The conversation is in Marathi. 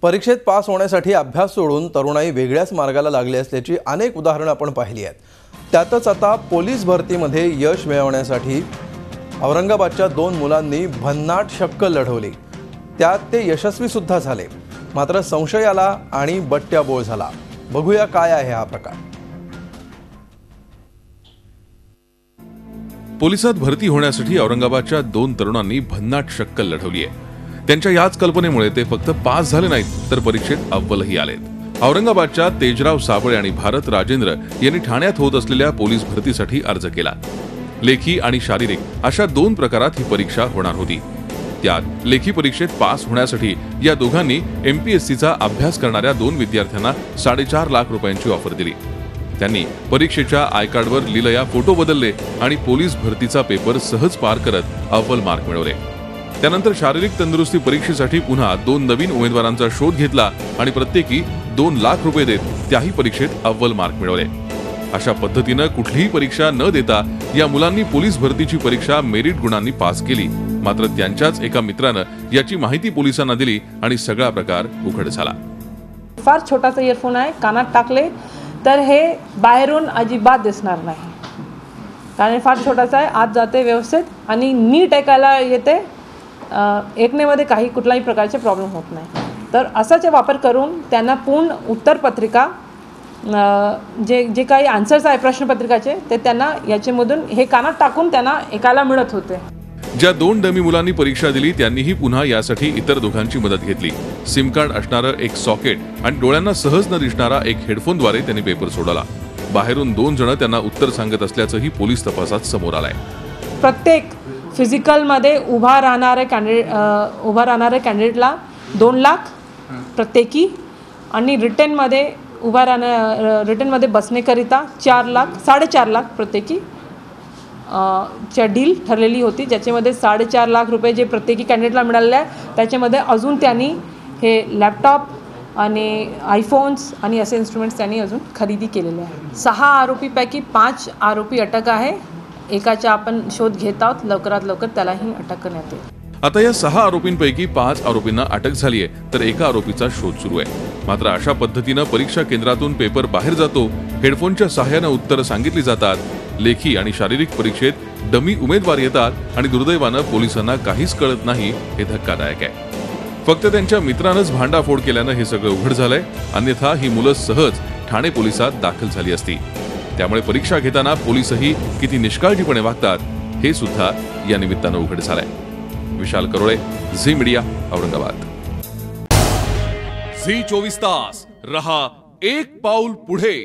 परीक्षेत पास होण्यासाठी अभ्यास सोडून तरुणाई वेगळ्याच मार्गाला लागली असल्याची अनेक उदाहरणे आपण पाहिली आहेत। त्यातच आता पोलीस भरतीमध्ये यश मिळवण्यासाठी औरंगाबादच्या 2 मुलांनी भन्नाट शक्कल लढवली। त्यात ते यशस्वी सुद्धा झाले, मात्र संशय आला आणि बट्ट्याबोळ झाला। बघूया काय आहे हा प्रकार। पोलिसात भरती होण्यासाठी औरंगाबादच्या 2 तरुणांनी भन्नाट शक्कल लढवली आहे। त्यांच्या याच कल्पनेमुळे ते फक्त पास झाले नाहीत तर परीक्षेत अव्वलही आलेत। औरंगाबादच्या तेजराव साबळे आणि भारत राजेंद्र यांनी ठाण्यात होत असलेल्या पोलीस भरतीसाठी अर्ज केला। लेखी आणि शारीरिक अशा 2 प्रकारात ही परीक्षा होणार होती। त्यात लेखी परीक्षेत पास होण्यासाठी या दोघांनी एमपीएससीचा अभ्यास करणाऱ्या 2 विद्यार्थ्यांना 4.5 लाख रुपयांची ऑफर दिली। त्यांनी परीक्षेच्या आय कार्डवर लिलया फोटो बदलले आणि पोलीस भरतीचा पेपर सहज पार करत अव्वल मार्क मिळवले। त्यानंतर शारीरिक तंदुरुस्ती परीक्षेसाठी पुन्हा 2 नवीन उमेदवारांचा शोध घेतला आणि प्रत्येकी 2 लाख रुपये देत त्याही परीक्षेत अव्वल मार्क मिळवले। अशा पद्धतीने कुठलीही परीक्षा न देता या मुलांनी पोलीस भरतीची परीक्षा मेरिट गुणांनी पास केली। मात्र त्यांच्याच एका मित्राने याची माहिती पोलिसांना दिली आणि सगळा प्रकार उघड झाला। फार छोटासा इयरफोन आहे, कानात टाकले तर हे बाहेरून अजिबात दिसणार नाही, कारण फार छोटासा आहे, आत जाते व्यवस्थित आणि नीट ऐकायला येते। ऐकण्यामध्ये काही कुठलाही प्रकारचे प्रॉब्लेम होत नाही। तर असाचा वापर करून त्यांना पूर्ण उत्तरपत्रिका जे काही आन्सर्स आहे प्रश्नपत्रिकाचे ते त्यांना याच्यामधून हे कानात टाकून त्यांना ऐकायला मिळत होते। ज्या 2 डमी मुलांनी परीक्षा दिली त्यांनीही पुन्हा यासाठी इतर दोघांची मदत घेतली। सिम कार्ड असणारं एक सॉकेट आणि डोळ्यांना सहज न दिसणारा एक हेडफोनद्वारे त्यांनी पेपर सोडवला। बाहेरून 2 जण त्यांना उत्तर सांगत असल्याचंही पोलीस तपासात समोर आलंय। प्रत्येक फिजिकलमध्ये उभा राहणारे कॅन्डिडेटला 2 लाख प्रत्येकी आणि रिटनमध्ये रिटनमध्ये बसण्याकरिता 4 लाख 4.5 लाख प्रत्येकी च्या डील ठरलेली होती, ज्याच्यामध्ये 4.5 लाख रुपये जे प्रत्येकी कॅन्डिडेटला मिळाले आहे त्याच्यामध्ये अजून त्यांनी हे लॅपटॉप आणि आयफोन्स आणि असे इन्स्ट्रुमेंट्स त्यांनी अजून खरेदी केलेले आहे। 6 आरोपीपैकी 5 आरोपी अटक आहे। एकाचा आपण शोध घेत आहोत, लवकरात लवकर त्यालाही अटक करण्यात येईल। आता या 6 आरोपींपैकी 5 आरोपींना अटक झाली आहे तर एका आरोपीचा शोध सुरू आहे। मात्र अशा पद्धतीने परीक्षा केंद्रातून पेपर बाहेर जातो, हेडफोनच्या सहाय्याने उत्तरं सांगितली जातात, लेखी आणि शारीरिक परीक्षेत डमी उमेदवार येतात आणि दुर्दैवाने पोलिसांना काहीच कळत नाही, हे धक्कादायक आहे। फक्त त्यांच्या मित्रानंच भांडाफोड केल्यानं हे सगळं उघड झालंय, अन्यथा ही मुलं सहज ठाणे पोलिसात दाखल झाली असती। त्यामुळे परीक्षा घेताना पोलीसही किती निष्काळजीपणे वागतात हे सुद्धा या निमित्तानं उघड झालंय। Vishal Karole, Zee media, Aurangabad. Zee 24 तास रहा एक पाऊल पुढे।